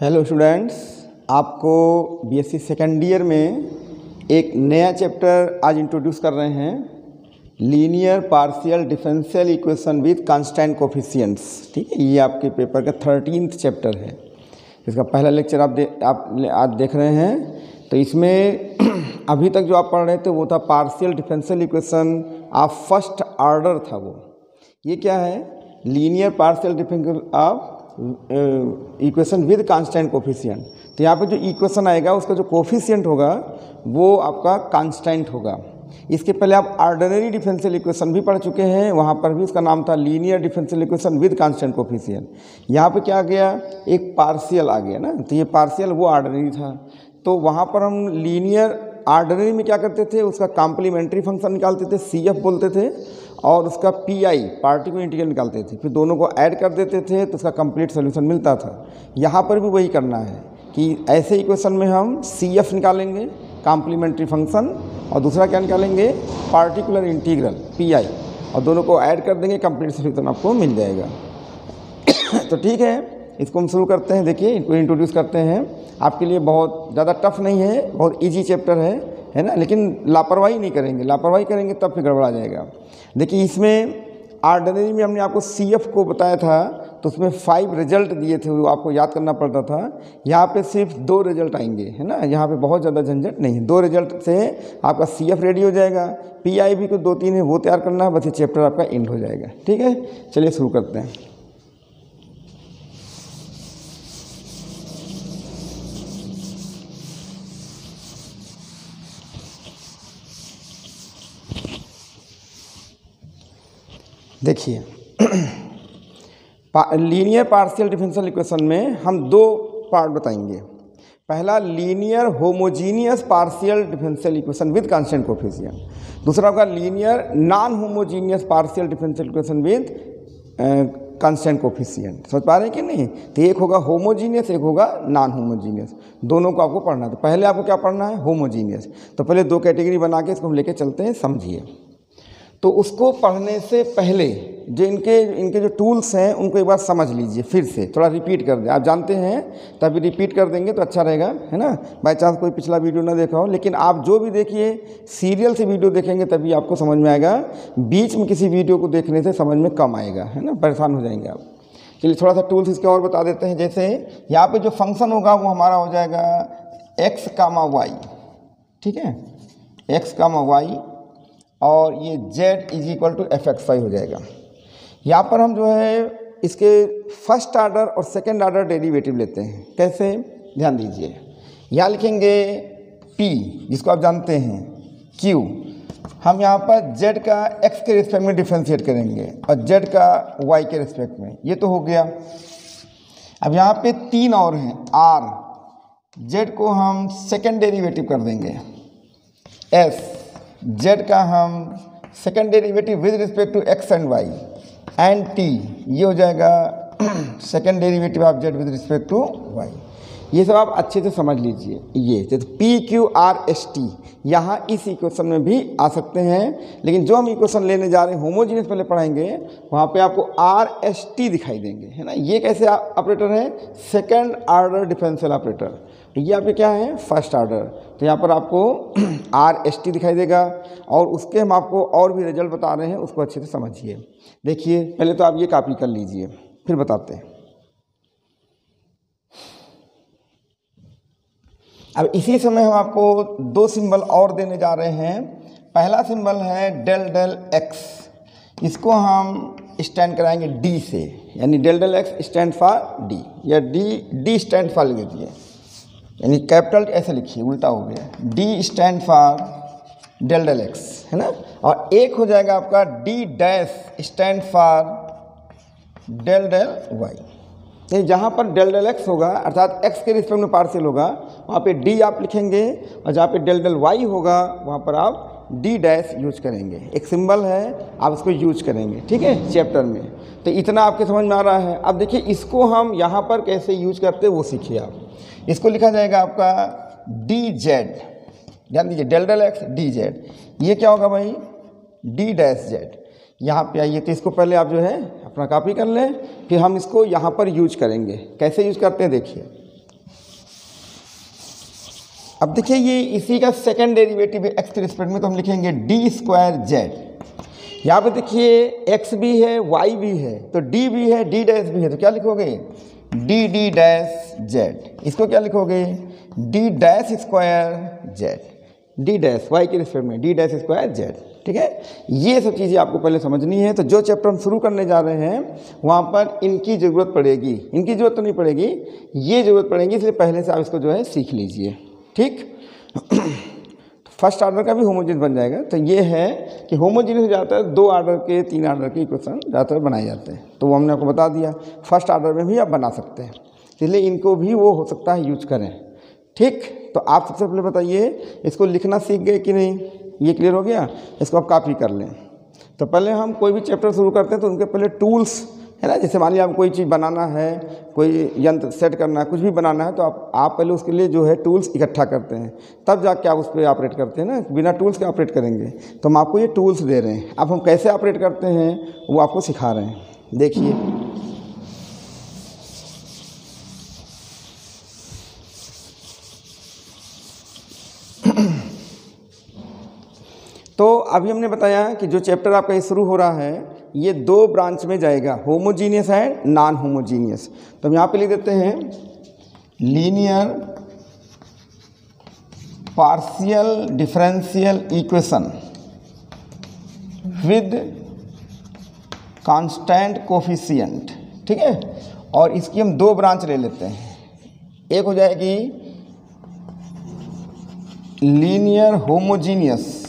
Hello students, आपको BSc second year में एक नया चैप्टर आज इंट्रोड्यूस कर रहे हैं, linear partial differential equation with constant coefficients. ठीक है, ये आपके पेपर का 13th चैप्टर है। इसका पहला लेक्चर आप आज देख रहे हैं। तो इसमें अभी तक जो आप पढ़ रहे थे वो था partial differential equation of first order था। वो ये क्या है? Linear partial differential of equation with constant coefficient. तो यहाँ पे जो इक्वेशन आएगा उसका जो कोफिशिएंट होगा वो आपका कांस्टेंट होगा। इसके पहले आप ऑर्डिनरी डिफरेंशियल इक्वेशन भी पढ़ चुके हैं, वहाँ पर भी उसका नाम था linear differential equation with constant coefficient. यहाँ पे क्या आ गया? एक पार्शियल आ गया ना। तो ये पार्शियल वो ऑर्डिनरी था। तो वहाँ पर हम लीनियर ऑर्डिनरी में क्या करते थे? उसका कॉम्प्लीमेंट्री फंक्शन निकालते थे, CF बोलते थे, और उसका PI पार्टिकुलर इंटीग्रल निकालते थे। फिर दोनों को ऐड कर देते थे तो उसका कंप्लीट सोल्यूशन मिलता था। यहाँ पर भी वही करना है कि ऐसे इक्वेशन में हम CF निकालेंगे कॉम्प्लीमेंट्री फंक्शन, और दूसरा क्या निकालेंगे? पार्टिकुलर इंटीग्रल PI, और दोनों को ऐड कर देंगे, कंप्लीट सोल्यूशन आपको मिल जाएगा। तो ठीक है, इसको हम शुरू करते हैं। देखिए, इनको इंट्रोड्यूस करते हैं। आपके लिए बहुत ज़्यादा टफ नहीं है, बहुत ईजी चैप्टर है ना। लेकिन लापरवाही नहीं करेंगे, लापरवाही करेंगे तब फिर गड़बड़ा जाएगा। देखिए, इसमें ऑर्डिनरी में हमने आपको CF को बताया था, तो उसमें 5 रिजल्ट दिए थे, वो आपको याद करना पड़ता था। यहाँ पे सिर्फ 2 रिजल्ट आएंगे, है ना। यहाँ पे बहुत ज़्यादा झंझट नहीं है। 2 रिजल्ट से आपका CF रेडी हो जाएगा। PI भी कुछ 2-3 है, वो तैयार करना है, बस ये चैप्टर आपका एंड हो जाएगा। ठीक है, चलिए शुरू करते हैं। देखिए, लीनियर पार्शियल डिफरेंशियल इक्वेशन में हम 2 पार्ट बताएंगे। पहला linear homogeneous partial differential equation with constant coefficient. दूसरा होगा linear non homogeneous partial differential equation with constant coefficient. समझ पा रहे हैं कि नहीं? तो एक होगा होमोजीनियस, एक होगा नॉन होमोजीनियस। दोनों को आपको पढ़ना है। तो पहले आपको क्या पढ़ना है? होमोजीनियस। तो पहले 2 कैटेगरी बना के इसको हम लेके चलते हैं, समझिए। तो उसको पढ़ने से पहले जो इनके जो टूल्स हैं उनको एक बार समझ लीजिए, फिर से थोड़ा रिपीट कर दें। आप जानते हैं तभी रिपीट कर देंगे तो अच्छा रहेगा, है ना। बाई चांस कोई पिछला वीडियो ना देखा हो, लेकिन आप जो भी देखिए सीरियल से वीडियो देखेंगे तभी आपको समझ में आएगा। बीच में किसी वीडियो को देखने से समझ में कम आएगा, है ना, परेशान हो जाएंगे आप। चलिए थोड़ा सा टूल्स इसके और बता देते हैं। जैसे यहाँ पर जो फंक्शन होगा वो हमारा हो जाएगा x, y। ठीक है, x, y, और ये z = fxy हो जाएगा। यहाँ पर हम जो है इसके फर्स्ट ऑर्डर और सेकंड ऑर्डर डेरिवेटिव लेते हैं। कैसे? ध्यान दीजिए। यहाँ लिखेंगे p, जिसको आप जानते हैं q। हम यहाँ पर z का x के रिस्पेक्ट में डिफ्रेंशिएट करेंगे और z का y के रिस्पेक्ट में। ये तो हो गया। अब यहाँ पे 3 और हैं r। z को हम सेकंड डेरिवेटिव कर देंगे s, z का हम second derivative with respect to x and y, and t ये हो जाएगा second derivative of z with respect to y। ये सब आप अच्छे से समझ लीजिए। ये जैसे PQRST यहाँ इस इक्वेशन में भी आ सकते हैं, लेकिन जो हम इक्वेशन लेने जा रहे हैं होमोजीनियस पहले पढ़ाएंगे, वहाँ पे आपको RST दिखाई देंगे, है ना। ये कैसे ऑपरेटर है? Second order differential operator. ये आपके क्या है? First order. तो यहाँ पर आपको RST दिखाई देगा, और उसके हम आपको और भी रिजल्ट बता रहे हैं, उसको अच्छे से समझिए। देखिए, पहले तो आप ये कॉपी कर लीजिए, फिर बताते हैं। अब इसी समय हम आपको 2 सिंबल और देने जा रहे हैं। पहला सिंबल है del x, इसको हम स्टैंड कराएंगे D से, यानी del x stand for D, या D स्टैंड फॉर लिख दीजिए, यानी कैपिटल ऐसे लिखिए, उल्टा हो गया। D stand for del x, है ना। और एक हो जाएगा आपका D' stand for del y। जहाँ पर del x होगा, अर्थात x के रिस्पेक्ट में पार्शियल होगा, वहाँ पे D आप लिखेंगे, और जहाँ पे del y होगा वहाँ पर आप D' यूज करेंगे। एक सिंबल है, आप इसको यूज करेंगे, ठीक है, चैप्टर में। तो इतना आपके समझ में आ रहा है। अब देखिए, इसको हम यहाँ पर कैसे यूज करते हैं वो सीखिए आप। इसको लिखा जाएगा आपका dz, ध्यान दीजिए, del x dz। ये क्या होगा भाई? D'। यहाँ पे आइए, तो इसको पहले आप जो है अपना कॉपी कर लें, फिर हम इसको यहाँ पर यूज करेंगे। कैसे यूज करते हैं देखिए। अब देखिए ये इसी का सेकंड डेरिवेटिव है एक्स के रिस्पेक्ट में, तो हम लिखेंगे डी स्क्वायर जेड। यहाँ पे देखिए एक्स भी है वाई भी है, तो डी भी है डी डैश भी है, तो क्या लिखोगे डी डी डैश जेड। इसको क्या लिखोगे D dash square z, D dash y के रिस्पेक्ट में डी डैश स्क्वायर जेड। ठीक है, ये सब चीज़ें आपको पहले समझनी है। तो जो चैप्टर हम शुरू करने जा रहे हैं वहाँ पर इनकी ज़रूरत पड़ेगी, इनकी ज़रूरत तो नहीं पड़ेगी, ये ज़रूरत पड़ेगी, इसलिए पहले से आप इसको जो है सीख लीजिए। ठीक फर्स्ट ऑर्डर का भी होमोजीनियस बन जाएगा। तो ये है कि होमोजीनियस ज़्यादातर 2 ऑर्डर के 3 ऑर्डर के इक्वेशन ज़्यादातर बनाए जाते हैं, तो वो हमने आपको बता दिया। फर्स्ट ऑर्डर में भी आप बना सकते हैं, इसलिए इनको भी वो हो सकता है यूज करें। ठीक, तो आप सबसे पहले बताइए इसको लिखना सीख गए कि नहीं, ये क्लियर हो गया? इसको आप कॉपी कर लें। तो पहले हम कोई भी चैप्टर शुरू करते हैं तो उनके पहले टूल्स है ना, जैसे मान लीजिए आप कोई चीज़ बनाना है, कोई यंत्र सेट करना है, कुछ भी बनाना है, तो आप पहले उसके लिए जो है टूल्स इकट्ठा करते हैं, तब जाके आप उस पर ऑपरेट करते हैं ना। बिना टूल्स के ऑपरेट करेंगे तो हम आपको ये टूल्स दे रहे हैं। अब हम कैसे ऑपरेट करते हैं वो आपको सिखा रहे हैं, देखिए। तो अभी हमने बताया कि जो चैप्टर आपका ये शुरू हो रहा है ये 2 ब्रांच में जाएगा, होमोजीनियस एंड नॉन होमोजीनियस। तो हम यहाँ पे लिख देते हैं linear partial differential equation with constant coefficient. ठीक है, और इसकी हम 2 ब्रांच ले लेते हैं। एक हो जाएगी लीनियर होमोजीनियस,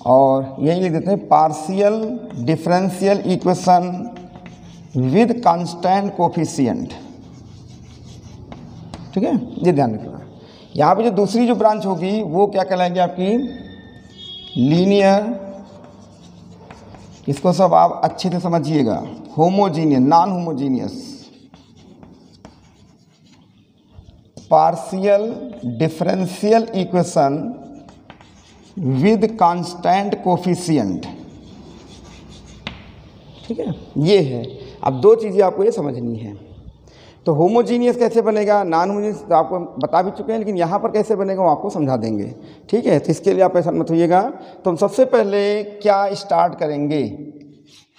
और यही लिख देते हैं partial differential equation with constant coefficient. ठीक है, ये ध्यान रखना। यहाँ पे जो दूसरी जो ब्रांच होगी वो क्या कहलाएगी आपकी लीनियर, इसको सब आप अच्छे से समझिएगा, homogeneous non homogeneous partial differential equation with constant coefficient. ठीक है, ये है। अब 2 चीज़ें आपको ये समझनी है। तो होमोजीनियस कैसे बनेगा, नॉन होमोजीनियस तो आपको बता भी चुके हैं, लेकिन यहाँ पर कैसे बनेगा वो आपको समझा देंगे। ठीक है, तो इसके लिए आप ऐसा मत होइएगा। तो हम सबसे पहले क्या स्टार्ट करेंगे,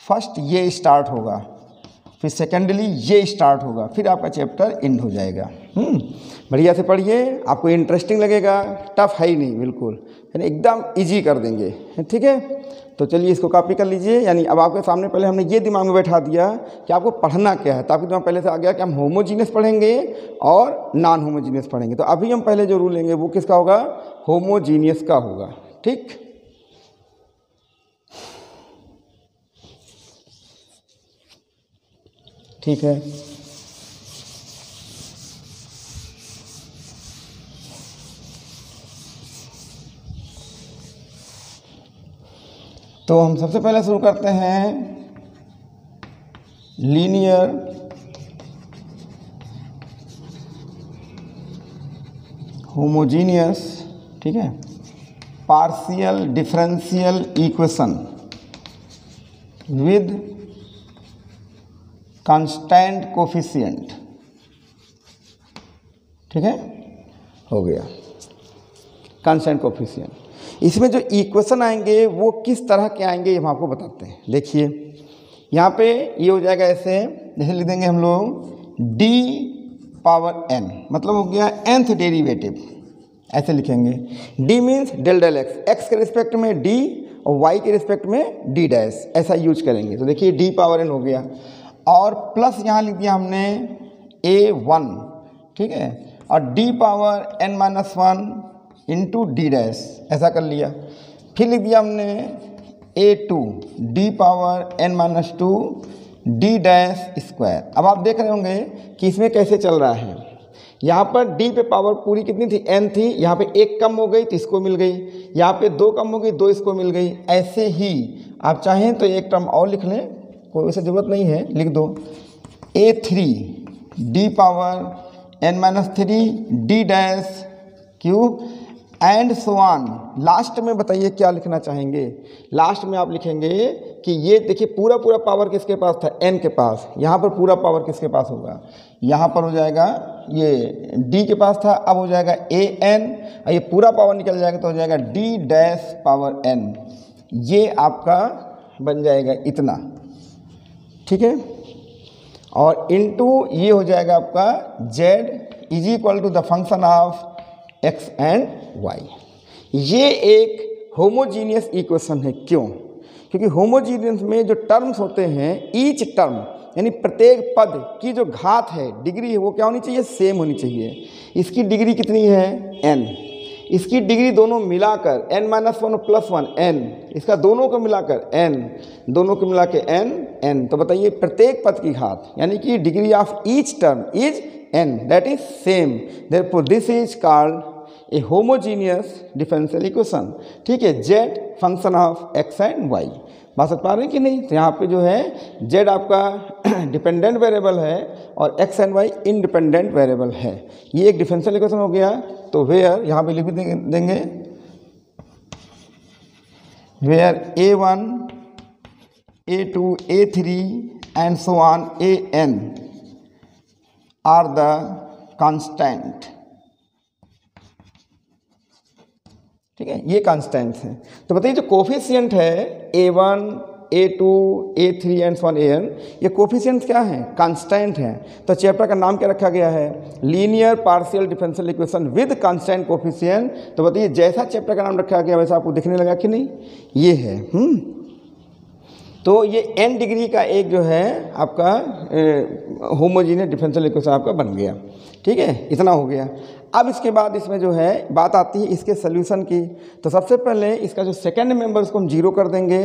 फर्स्ट ये स्टार्ट होगा, फिर सेकेंडली ये स्टार्ट होगा, फिर आपका चैप्टर एंड हो जाएगा। बढ़िया से पढ़िए, आपको इंटरेस्टिंग लगेगा, टफ है ही नहीं, बिल्कुल यानी एकदम इजी कर देंगे। ठीक है, तो चलिए इसको कॉपी कर लीजिए। यानी अब आपके सामने पहले हमने ये दिमाग में बैठा दिया कि आपको पढ़ना क्या है, तो आपके दिमाग पहले से आ गया कि हम होमोजीनियस पढ़ेंगे और नॉन होमोजीनियस पढ़ेंगे। तो अभी हम पहले जो रूल लेंगे वो किसका होगा, होमोजीनियस का होगा। ठीक, ठीक है। तो हम सबसे पहले शुरू करते हैं लीनियर होमोजीनियस, ठीक है, partial differential equation with constant coefficient. ठीक है, हो गया कांस्टेंट कोफिशिएंट। इसमें जो इक्वेशन आएंगे वो किस तरह के आएंगे ये हम आपको बताते हैं। देखिए यहाँ पे ये हो जाएगा ऐसे, जैसे लिख देंगे हम लोग d पावर n, मतलब हो गया nth डेरिवेटिव, ऐसे लिखेंगे। d means del del x के रिस्पेक्ट में d और y के रिस्पेक्ट में d डैश, ऐसा यूज करेंगे। तो देखिए d पावर n हो गया, और प्लस यहाँ लिख दिया हमने a1, ठीक है, और d power n minus 1 into D dash, ऐसा कर लिया। फिर लिख दिया हमने a2 d power n minus 2 d dash square. अब आप देख रहे होंगे कि इसमें कैसे चल रहा है। यहाँ पर d पे पावर पूरी कितनी थी, n थी, यहाँ पे 1 कम हो गई तो इसको मिल गई, यहाँ पे 2 कम हो गई 2 इसको मिल गई। ऐसे ही आप चाहें तो एक टर्म और लिख लें, कोई वैसे ज़रूरत नहीं है, लिख दो a3 d power n minus 3 d dash cube and so on. Last में बताइए क्या लिखना चाहेंगे। लास्ट में आप लिखेंगे कि ये देखिए पूरा पूरा पावर किसके पास था, n के पास। यहाँ पर पूरा पावर किसके पास होगा, यहाँ पर हो जाएगा ये d के पास था, अब हो जाएगा an, और ये पूरा पावर निकल जाएगा तो हो जाएगा d डैश पावर n। ये आपका बन जाएगा इतना, ठीक है। और इनटू ये हो जाएगा आपका z is equal to the function of x and y। ये एक होमोजीनियस इक्वेशन है। क्यों? क्योंकि होमोजीनियस में जो टर्म्स होते हैं, ईच टर्म यानी प्रत्येक पद की जो घात है, डिग्री है, वो क्या होनी चाहिए, सेम होनी चाहिए। इसकी डिग्री कितनी है, n। इसकी डिग्री दोनों मिलाकर n-1 प्लस 1 n, इसका दोनों को मिलाकर n, दोनों को मिला के n। तो बताइए प्रत्येक पद की घात यानी कि degree of each term is n, that is same, therefore this is called a homogeneous differential equation. ठीक है, z function of x and y। बात समझ पा रहे हैं कि नहीं? तो यहाँ पे जो है z आपका डिपेंडेंट वेरिएबल है और x and y independent variable है। ये एक डिफरेंशियल इक्वेशन हो गया। तो वेयर यहाँ पे लिख देंगे where a1 a2 a3 and so on an are the constant. ठीक है, ये कांस्टेंट्स हैं। तो बताइए जो कोफिशिएंट है a1 a2 a3 and so on an, ये कोफिशिएंट्स क्या हैं, कांस्टेंट हैं। तो चैप्टर का नाम क्या रखा गया है, linear partial differential equation with constant coefficient. तो बताइए जैसा चैप्टर का नाम रखा गया वैसा आपको दिखने लगा कि नहीं, ये है। तो ये n डिग्री का एक जो है आपका होमोजीनियस डिफरेंशियल इक्वेशन आपका बन गया। ठीक है, इतना हो गया। अब इसके बाद इसमें जो है बात आती है इसके सोल्यूशन की। तो सबसे पहले इसका जो सेकंड मेंबर उसको हम जीरो कर देंगे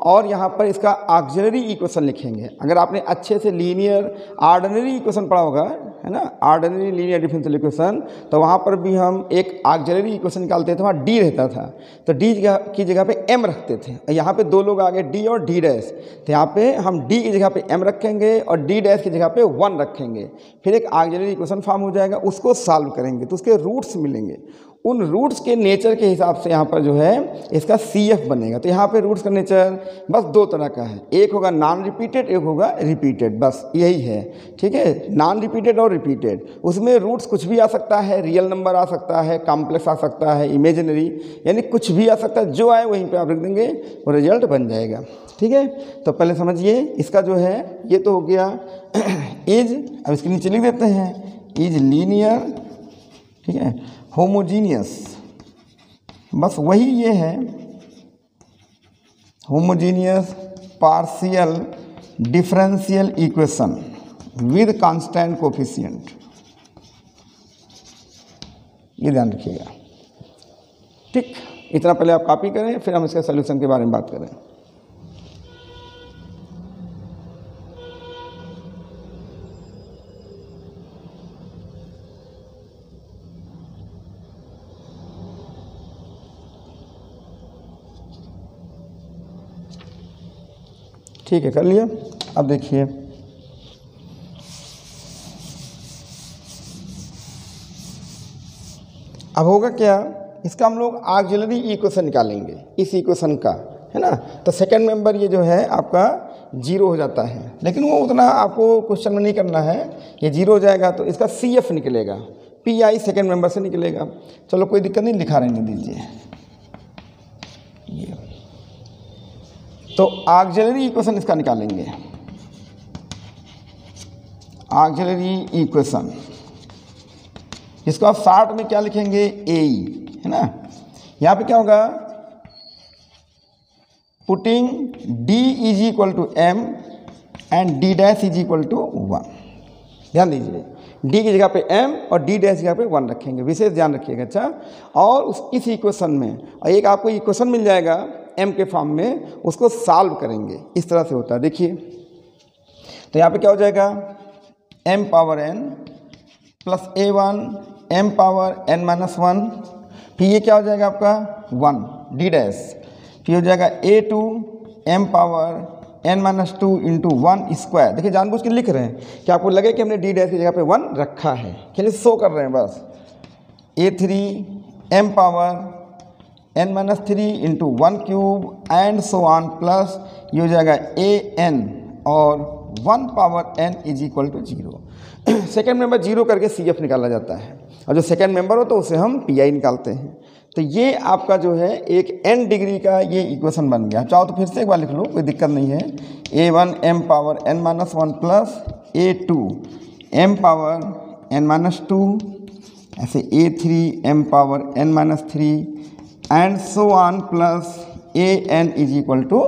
और यहाँ पर इसका ऑक्सिलरी इक्वेशन लिखेंगे। अगर आपने अच्छे से लीनियर ऑर्डिनरी इक्वेशन पढ़ा होगा, है ना, ऑर्डिनरी लीनियर डिफरेंशियल इक्वेशन, तो वहाँ पर भी हम एक ऑक्सिलरी इक्वेशन निकालते थे, वहाँ डी रहता था। तो डी की जगह पे एम रखते थे। यहाँ पे दो लोग आ गए डी और डी डैश, तो यहाँ पे हम डी की जगह पे एम रखेंगे और डी डैश की जगह पे 1 रखेंगे। फिर एक ऑक्सिलरी इक्वेशन फॉर्म हो जाएगा, उसको सॉल्व करेंगे तो उसके रूट्स मिलेंगे। उन रूट्स के नेचर के हिसाब से यहाँ पर जो है इसका CF बनेगा। तो यहाँ पे रूट्स का नेचर बस 2 तरह का है, एक होगा नॉन रिपीटेड, एक होगा रिपीटेड, बस यही है। ठीक है, नॉन रिपीटेड और रिपीटेड, उसमें रूट्स कुछ भी आ सकता है, रियल नंबर आ सकता है, कॉम्प्लेक्स आ सकता है, इमेजिनरी, यानी कुछ भी आ सकता है। जो आए वहीं पर आप लिख देंगे और रिजल्ट बन जाएगा। ठीक है, तो पहले समझिए इसका जो है ये तो हो गया इज, अब इसके नीचे लिख देते हैं इज लीनियर, ठीक है, होमोजीनियस, बस वही ये है, homogeneous partial differential equation with constant coefficient. ये ध्यान रखिएगा। ठीक, इतना पहले आप कॉपी करें, फिर हम इसके सॉल्यूशन के बारे में बात करें। ठीक है, कर लिया। अब देखिए अब होगा क्या, इसका हम लोग ऑक्सिलरी इक्वेशन निकालेंगे, इस इक्वेशन का, है ना। तो सेकंड मेंबर ये जो है आपका 0 हो जाता है, लेकिन वो उतना आपको क्वेश्चन में नहीं करना है। ये 0 हो जाएगा तो इसका CF निकलेगा, PI सेकंड मेंबर से निकलेगा। चलो कोई दिक्कत नहीं, लिखा रहने दीजिए। ये तो ऑक्सिलरी इक्वेशन इसका निकालेंगे, ऑक्सिलरी इक्वेशन, इसको आप शॉर्ट में क्या लिखेंगे, AE, है ना। यहाँ पे क्या होगा, putting D is equal to M and D dash is equal to 1। ध्यान दीजिए, D की जगह पे M और D डैश की जगह पे 1 रखेंगे, विशेष ध्यान रखिएगा। अच्छा, और इस इक्वेशन में और एक आपको इक्वेशन मिल जाएगा M के फॉर्म में, उसको सॉल्व करेंगे। इस तरह से होता है, देखिए। तो यहाँ पे क्या हो जाएगा, m power n plus a1 m power n-1, फिर ये क्या हो जाएगा आपका 1 D डैश, फिर हो जाएगा a2 m power n-2 into 1 square. देखिए जानबूझ के लिख रहे हैं कि आपको लगे कि हमने D डैश की जगह पे 1 रखा है, के लिए शो कर रहे हैं बस। a3 m power n minus 3 into 1 cube and so on plus ये हो जाएगा an और 1 power n is equal to 0। Second member zero करके CF निकाला जाता है और जो सेकेंड मेंबर हो तो उसे हम PI निकालते हैं। तो ये आपका जो है एक n डिग्री का ये इक्वेशन बन गया। चाहो तो फिर से एक बार लिख लो, कोई दिक्कत नहीं है। A1 m power n minus 1 plus A2 m power n minus 2, ऐसे A3 m power n minus 3 and so on plus an is equal to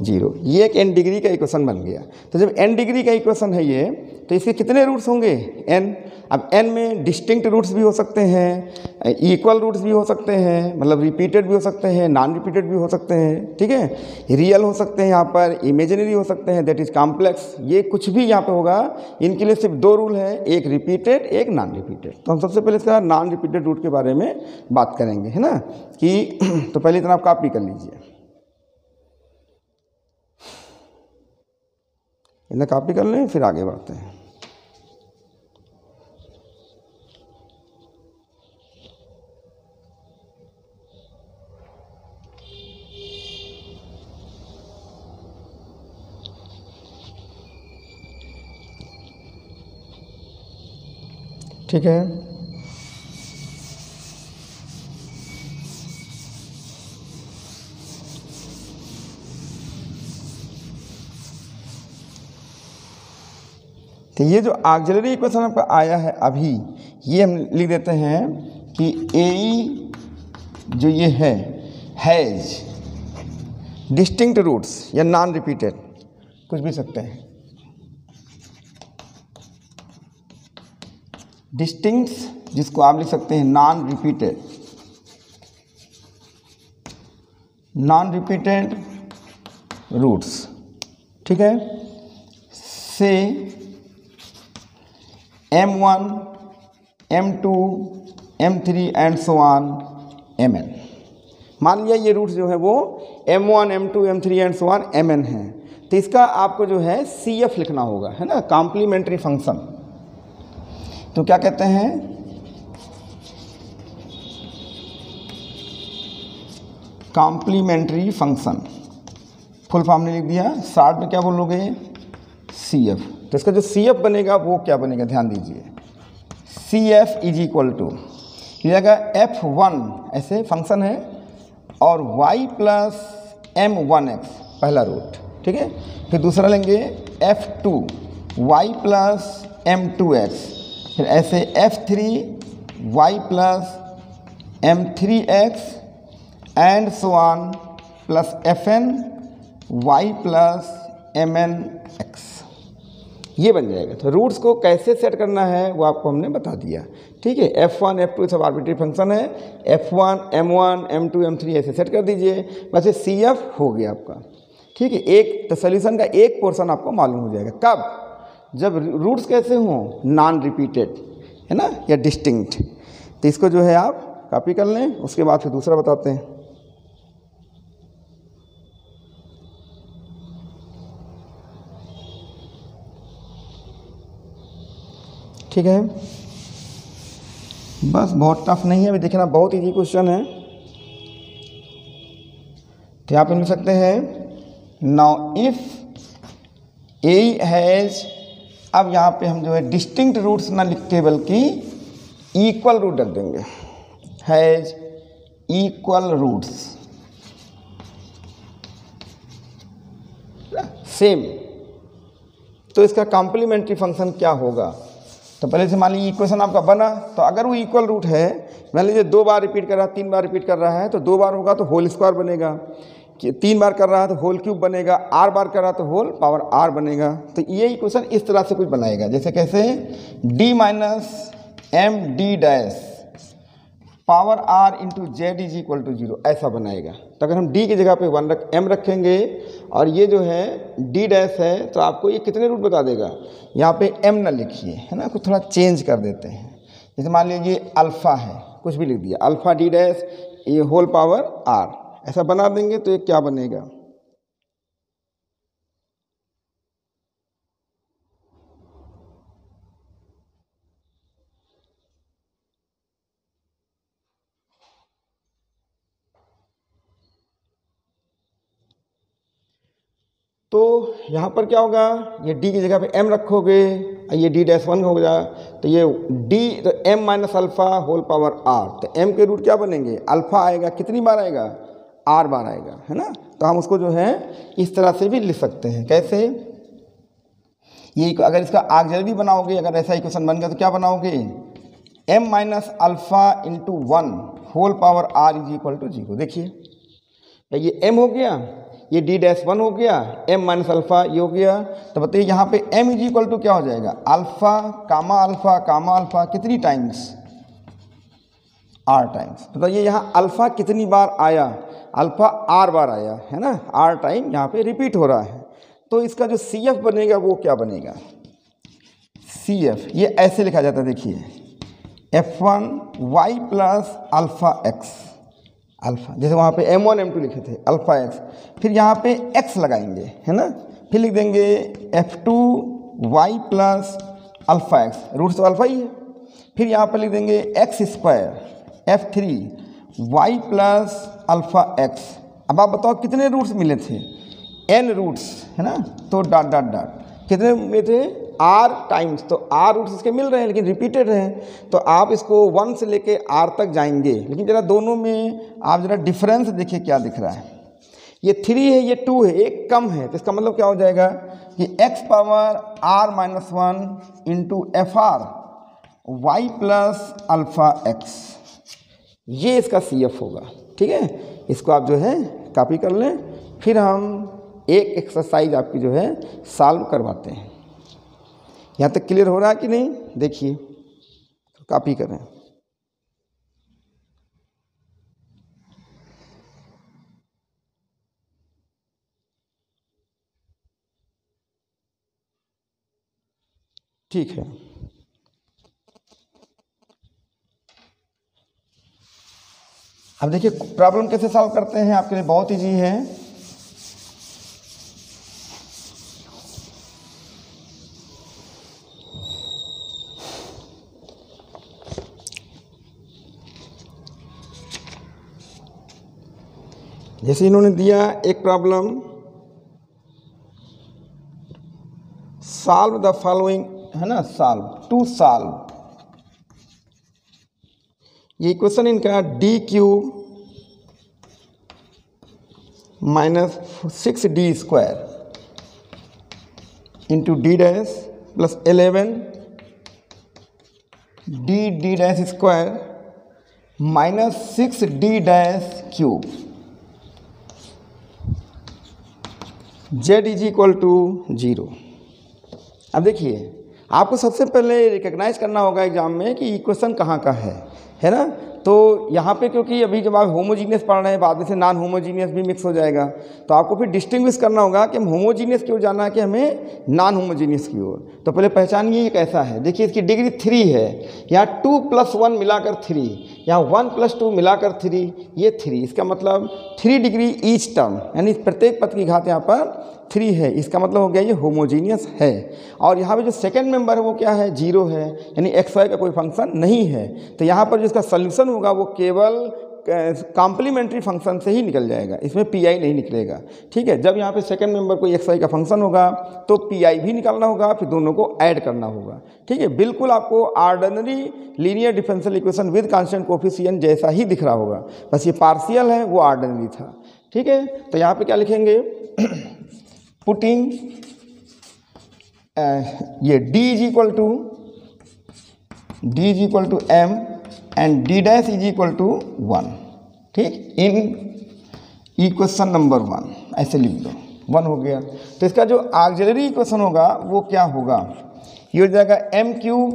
0। ये एक n डिग्री का इक्वेशन बन गया। तो जब n डिग्री का इक्वेशन है ये, तो इसके कितने रूट्स होंगे? n। अब n में डिस्टिंक्ट रूट्स भी हो सकते हैं, इक्वल रूट्स भी हो सकते हैं, मतलब रिपीटेड भी हो सकते हैं, नॉन रिपीटेड भी हो सकते हैं, ठीक है। रियल हो सकते हैं, यहाँ पर इमेजिनरी हो सकते हैं, दैट इज कॉम्प्लेक्स। ये कुछ भी यहाँ पे होगा, इनके लिए सिर्फ दो रूल है, एक रिपीटेड एक नॉन रिपीटेड। तो हम सबसे पहले इसका नॉन रिपीटेड रूट के बारे में बात करेंगे, है ना, कि तो पहले इतना आप कॉपी कर लीजिए, इन्हें कॉपी कर लें, फिर आगे बढ़ते हैं। ठीक है, तो ये जो ऑक्सिलरी इक्वेशन आपका आया है अभी, ये हम लिख देते हैं कि AE जो ये है हैज डिस्टिंक्ट रूट्स या नॉन रिपीटेड, कुछ भी सकते हैं, डिस्टिंक्ट जिसको आप लिख सकते हैं non repeated, non repeated roots, ठीक है, से M1 M2 M3 and so on Mn। मान लिया ये रूट्स जो है वो M1 M2 M3 and so on Mn है, तो इसका आपको जो है CF लिखना होगा, है ना, कॉम्प्लीमेंट्री फंक्शन। तो क्या कहते हैं, कॉम्प्लीमेंट्री फंक्शन, फुल फॉर्म ने लिख दिया, शॉर्ट में क्या बोलोगे, CF। तो इसका जो CF बनेगा वो क्या बनेगा, ध्यान दीजिए, CF इज इक्वल टू लिएगा F1 ऐसे फंक्शन है और y प्लस M1x पहला रूट, ठीक है। फिर दूसरा लेंगे F2 y प्लस M2x, फिर ऐसे F3 y plus M3x and so on plus Fn y plus Mnx, ये बन जाएगा। तो रूट्स को कैसे सेट करना है वो आपको हमने बता दिया, ठीक है। F1 F2 सब आर्बिट्री फंक्शन है, F1 M1 M2 M3 ऐसे सेट कर दीजिए, बस ये CF हो गया आपका, ठीक है। एक तो सोल्यूशन का एक पोर्शन आपको मालूम हो जाएगा, कब, जब रूट्स कैसे हों, नॉन रिपीटेड, है ना, या डिस्टिंक्ट। तो इसको जो है आप कॉपी कर लें, उसके बाद फिर दूसरा बताते हैं। ठीक है, बस बहुत टफ नहीं है, अभी देखना बहुत इजी क्वेश्चन है। तो यहाँ पे लिख सकते हैं, नाउ इफ ए हैज, अब यहाँ पे हम जो है डिस्टिंक्ट रूट्स ना लिख के बल्कि इक्वल रूट रख देंगे, हैज इक्वल रूट्स, सेम। तो इसका कॉम्प्लीमेंट्री फंक्शन क्या होगा, तो पहले से मान लीजिए इक्वेशन आपका बना, तो अगर वो इक्वल रूट है, मान लीजिए 2 बार रिपीट कर रहा है, 3 बार रिपीट कर रहा है, तो 2 बार होगा तो होल स्क्वायर बनेगा, कि 3 बार कर रहा है तो होल क्यूब बनेगा, r बार कर रहा है तो होल पावर r बनेगा। तो ये इक्वेशन इस तरह से कुछ बनाएगा, जैसे कैसे, d minus M D dash power r into Z is equal to 0, ऐसा बनाएगा। तो अगर हम d की जगह पे m रखेंगे और ये जो है d डैश है, तो आपको ये कितने रूट बता देगा, यहाँ पे m ना लिखिए, है ना, कुछ थोड़ा चेंज कर देते हैं। जैसे मान लीजिए अल्फ़ा है, कुछ भी लिख दिया, अल्फ़ा d डैश ये होल पावर r, ऐसा बना देंगे तो ये क्या बनेगा, तो यहाँ पर क्या होगा, ये d की जगह पे m रखोगे, ये d-1 हो गया, तो ये d तो m minus alpha whole power r, तो m के रूट क्या बनेंगे, अल्फ़ा आएगा, कितनी बार आएगा, r बार आएगा, है ना। तो हम उसको जो है इस तरह से भी लिख सकते हैं, कैसे, ये अगर इसका ऑक्सिलरी बनाओगे, अगर ऐसा इक्वेशन बन गया तो क्या बनाओगे, m minus alpha into 1 whole power r is equal to 0। देखिए ये m हो गया, ये d-1 हो गया, m माइनस अल्फ़ा ये हो गया, तो बताइए यहाँ पे m इज इक्वल टू क्या हो जाएगा, अल्फ़ा कामा अल्फ़ा कितनी टाइम्स, r टाइम्स। बताइए यहाँ अल्फ़ा कितनी बार आया, अल्फ़ा r बार आया, है ना, r टाइम यहाँ पे रिपीट हो रहा है। तो इसका जो CF बनेगा वो क्या बनेगा, CF ये ऐसे लिखा जाता है, देखिए F1 y plus alpha x, alpha जैसे वहाँ पे m1 m2 लिखे थे, अल्फ़ा x, फिर यहाँ पे x लगाएंगे, है ना, फिर लिख देंगे F2 y plus alpha x, root तो अल्फ़ा ही है, फिर यहाँ पर लिख देंगे x square F3 y plus alpha x। अब आप बताओ कितने रूट्स मिले थे, n रूट्स, है ना, तो डॉट डॉट डॉट कितने मिले थे, r टाइम्स, तो r रूट्स इसके मिल रहे हैं लेकिन रिपीटेड हैं, तो आप इसको 1 से लेके r तक जाएंगे, लेकिन ज़रा दोनों में आप ज़रा डिफरेंस देखिए क्या दिख रहा है, ये 3 है ये 2 है, एक कम है, तो इसका मतलब क्या हो जाएगा कि x power r minus 1 into F R Y plus alpha x, ये इसका CF होगा। ठीक है, इसको आप जो है कॉपी कर लें, फिर हम एक एक्सरसाइज आपकी जो है सॉल्व करवाते हैं। यहाँ तक क्लियर हो रहा है कि नहीं, देखिए तो कॉपी करें। ठीक है, अब देखिए प्रॉब्लम कैसे सॉल्व करते हैं, आपके लिए बहुत ईजी है। जैसे इन्होंने दिया एक प्रॉब्लम, सॉल्व द फॉलोइंग, है ना, सॉल्व टू सॉल्व, ये इक्वेशन इनका D cube minus 6d square into D dash plus 11 D dash square minus 6d dash cube, z is equal to 0। अब देखिए आपको सबसे पहले रिकग्नाइज करना होगा एग्जाम में कि इक्वेशन कहाँ का है ना। तो यहाँ पे क्योंकि अभी जब आप होमोजीनियस पढ़ रहे हैं, बाद में से नॉन होमोजीनियस भी मिक्स हो जाएगा, तो आपको फिर डिस्टिंग्विश करना होगा कि हम होमोजीनियस की ओर जाना है कि हमें नॉन होमोजीनियस की ओर। तो पहले पहचानिए ये कैसा है। देखिए इसकी डिग्री 3 है, यहाँ 2 + 1 मिलाकर 3, यहाँ 1 + 2 मिलाकर 3, ये 3, इसका मतलब 3 डिग्री ईच टर्म, यानी प्रत्येक पद की घात यहाँ पर 3 है, इसका मतलब हो गया ये होमोजीनियस है। और यहाँ पे जो सेकंड मेंबर है वो क्या है, 0 है, यानी एक्स वाई का कोई फंक्शन नहीं है। तो यहाँ पर जो इसका सोल्यूशन होगा वो केवल कॉम्प्लीमेंट्री फंक्शन से ही निकल जाएगा, इसमें पी आई नहीं निकलेगा। ठीक है, जब यहाँ पे सेकंड मेंबर कोई एक्स वाई का फंक्शन होगा तो पी आई भी निकालना होगा, फिर दोनों को ऐड करना होगा। ठीक है, बिल्कुल आपको ordinary linear differential equation with constant coefficient जैसा ही दिख रहा होगा, बस ये पार्शियल है, वो ऑर्डिनरी था। ठीक है, तो यहाँ पर क्या लिखेंगे, पुटिंग ये d is equal to m and d dash is equal to 1। ठीक, इन इक्वेशन नंबर 1 ऐसे लिख दो, 1 हो गया। तो इसका जो ऑक्सिलरी इक्वेशन होगा वो क्या होगा, ये हो जाएगा m³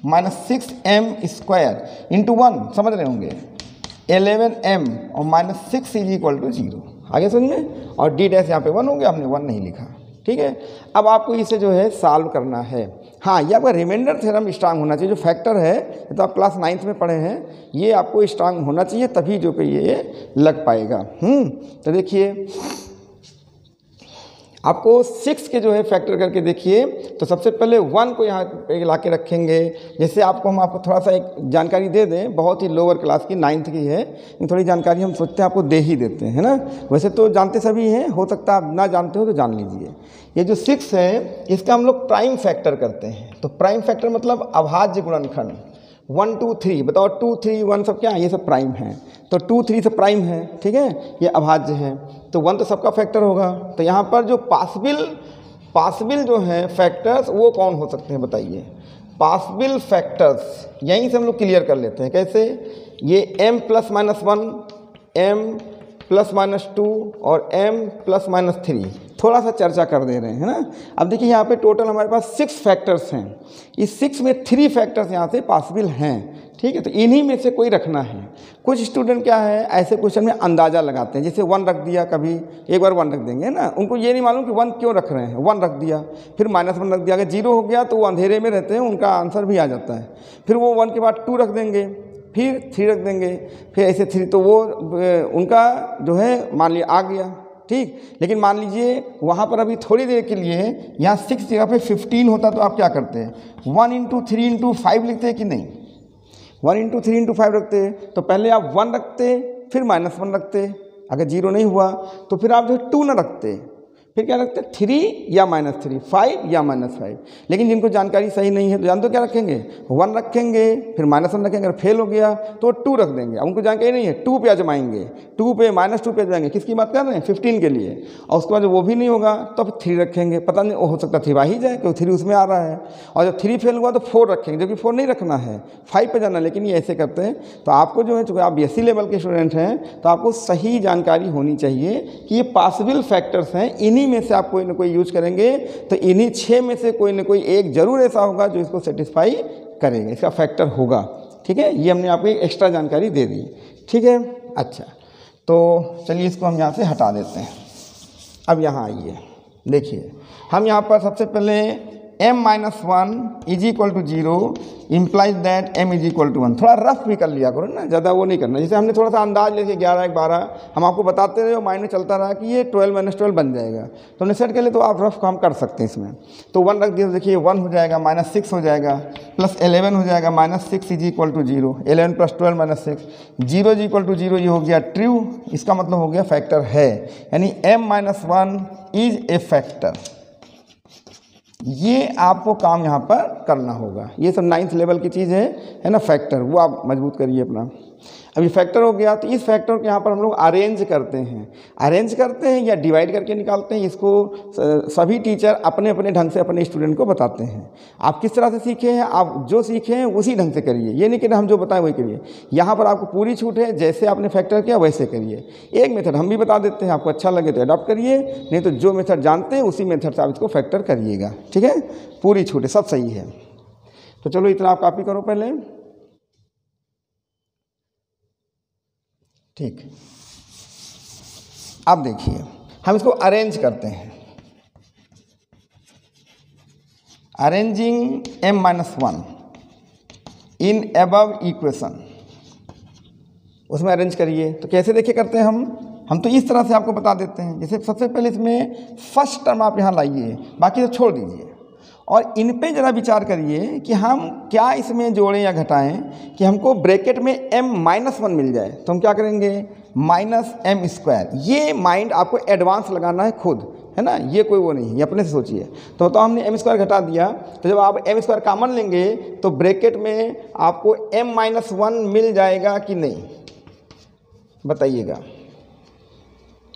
minus 6m square into 1, समझ रहे होंगे 11m और माइनस 6 इज इक्वल टू 0। आगे समझ में, और d डैश यहाँ पे 1 हो गया, हमने 1 नहीं लिखा। ठीक है, अब आपको इसे जो है सॉल्व करना है। हाँ, ये आपका रिमाइंडर थ्योरम स्ट्रांग होना चाहिए, जो फैक्टर है ये तो आप क्लास 9th में पढ़े हैं, ये आपको स्ट्रांग होना चाहिए, तभी जो कि ये लग पाएगा। तो देखिए आपको 6 के जो है फैक्टर करके देखिए, तो सबसे पहले 1 को यहाँ पे ला के रखेंगे। जैसे हम आपको थोड़ा सा एक जानकारी दे दें, बहुत ही लोअर क्लास की 9th की है, लेकिन थोड़ी जानकारी हम सोचते हैं आपको दे ही देते हैं, है ना। वैसे तो जानते सभी हैं, हो सकता है आप ना जानते हो तो जान लीजिए। ये जो 6 है इसका हम लोग प्राइम फैक्टर करते हैं। तो प्राइम फैक्टर मतलब अभाज्य गुणनखंड। 1 2 3 बताओ, 2 3 1 सब क्या है, ये सब प्राइम है। तो 2 3 सब प्राइम है, ठीक है, ये अभाज्य है। तो 1 तो सबका फैक्टर होगा। तो यहाँ पर जो पॉसिबल जो है फैक्टर्स वो कौन हो सकते हैं बताइए। पॉसिबल फैक्टर्स यहीं से हम लोग क्लियर कर लेते हैं। कैसे, ये m ± 1, m ± 2 और m ± 3 थोड़ा सा चर्चा कर दे रहे हैं, है ना। अब देखिए यहाँ पे टोटल हमारे पास 6 फैक्टर्स हैं। इस 6 में 3 फैक्टर्स यहाँ से पॉसिबल हैं, ठीक है। तो इन्हीं में से कोई रखना है। कुछ स्टूडेंट क्या है ऐसे क्वेश्चन में अंदाज़ा लगाते हैं, जैसे 1 रख दिया, कभी एक बार 1 रख देंगे ना, उनको ये नहीं मालूम कि 1 क्यों रख रहे हैं। 1 रख दिया, फिर -1 रख दिया, अगर 0 हो गया तो वो अंधेरे में रहते हैं, उनका आंसर भी आ जाता है। फिर वो 1 के बाद 2 रख देंगे, फिर 3 रख देंगे, फिर ऐसे 3, तो वो उनका जो है मान लिया आ गया, ठीक। लेकिन मान लीजिए वहाँ पर अभी थोड़ी देर के लिए यहाँ 6 जगह पे 15 होता तो आप क्या करते हैं, 1 × 3 × 5 लिखते हैं कि नहीं। 1 × 3 × 5 रखते, तो पहले आप 1 रखते, फिर -1 रखते, अगर 0 नहीं हुआ तो फिर आप जो 2 ना रखते, फिर क्या रखते, 3 या -3, 5 या -5। लेकिन जिनको जानकारी सही नहीं है तो जान दो क्या रखेंगे, 1 रखेंगे, फिर -1 रखेंगे, अगर फेल हो गया तो 2 रख देंगे। अब उनको जानकारी नहीं है, 2 पे आजमाएंगे, 2 पे -2 पे आजमाएंगे। किसकी बात कर रहे हैं, 15 के लिए। और उसके बाद वो भी नहीं होगा तो फिर 3 रखेंगे, पता नहीं हो सकता 3 आ ही जाए क्योंकि 3 उसमें आ रहा है। और जब 3 फेल हुआ तो 4 रखेंगे, जबकि 4 नहीं रखना है, 5 पे जाना। लेकिन ये ऐसे करते हैं। तो आपको जो है, चूँकि आप BSc लेवल के स्टूडेंट हैं, तो आपको सही जानकारी होनी चाहिए कि ये पॉसिबल फैक्टर्स हैं, इन्हीं में से आप कोई ना कोई यूज करेंगे। तो इन्हीं 6 में से कोई ना कोई एक जरूर ऐसा होगा जो इसको सेटिस्फाई करेगा, इसका फैक्टर होगा, ठीक है। ये हमने आपको एक एक्स्ट्रा जानकारी दे दी, ठीक है। अच्छा, तो चलिए इसको हम यहाँ से हटा देते हैं। अब यहाँ आइए, देखिए हम यहाँ पर सबसे पहले m - 1 = 0 इम्प्लाइज दैट m = 1। थोड़ा रफ भी कर लिया करो ना, ज़्यादा वो नहीं करना। जैसे हमने थोड़ा सा अंदाज लेके 11 1 12 हम आपको बताते रहे, माइंड में चलता रहा कि ये 12 - 12 बन जाएगा, तो हमने सेट कर लिया। तो आप रफ काम कर सकते हैं इसमें। तो 1 रख दिया, देखिए 1 हो जाएगा, -6 हो जाएगा, +11 हो जाएगा, -6 = 0, 11 + 12 - 6, 0 = 0, ये हो गया ट्रू। इसका मतलब हो गया फैक्टर है, यानी m - 1 इज ए फैक्टर। ये आपको काम यहाँ पर करना होगा। ये सब 9th लेवल की चीज़ है ना, फैक्टर, वो आप मजबूत करिए अपना। अभी फैक्टर हो गया, तो इस फैक्टर को यहाँ पर हम लोग अरेंज करते हैं या डिवाइड करके निकालते हैं। इसको सभी टीचर अपने अपने ढंग से अपने स्टूडेंट को बताते हैं। आप किस तरह से सीखे हैं, आप जो सीखे हैं उसी ढंग से करिए, ये नहीं कि हम जो बताएं वही करिए। यहाँ पर आपको पूरी छूट है, जैसे आपने फैक्टर किया वैसे करिए। एक मेथड हम भी बता देते हैं, आपको अच्छा लगे तो अडॉप्ट करिए, नहीं तो जो मेथड जानते हैं उसी मेथड से आप इसको फैक्टर करिएगा, ठीक है। पूरी छूट है, सब सही है। तो चलो इतना आप कॉपी करो पहले, ठीक। अब देखिए हम इसको अरेंज करते हैं। Arranging m - 1 in above equation, उसमें अरेंज करिए। तो कैसे देखिए करते हैं हम तो इस तरह से आपको बता देते हैं। जैसे सबसे पहले इसमें फर्स्ट टर्म आप यहाँ लाइए, बाकी तो छोड़ दीजिए, और इन पे ज़रा विचार करिए कि हम क्या इसमें जोड़ें या घटाएं कि हमको ब्रैकेट में m - 1 मिल जाए। तो हम क्या करेंगे, -m²। ये माइंड आपको एडवांस लगाना है खुद, है ना, ये कोई वो नहीं है, ये अपने से सोचिए। तो हमने m² घटा दिया, तो जब आप m² कॉमन लेंगे तो ब्रैकेट में आपको m - 1 मिल जाएगा कि नहीं, बताइएगा।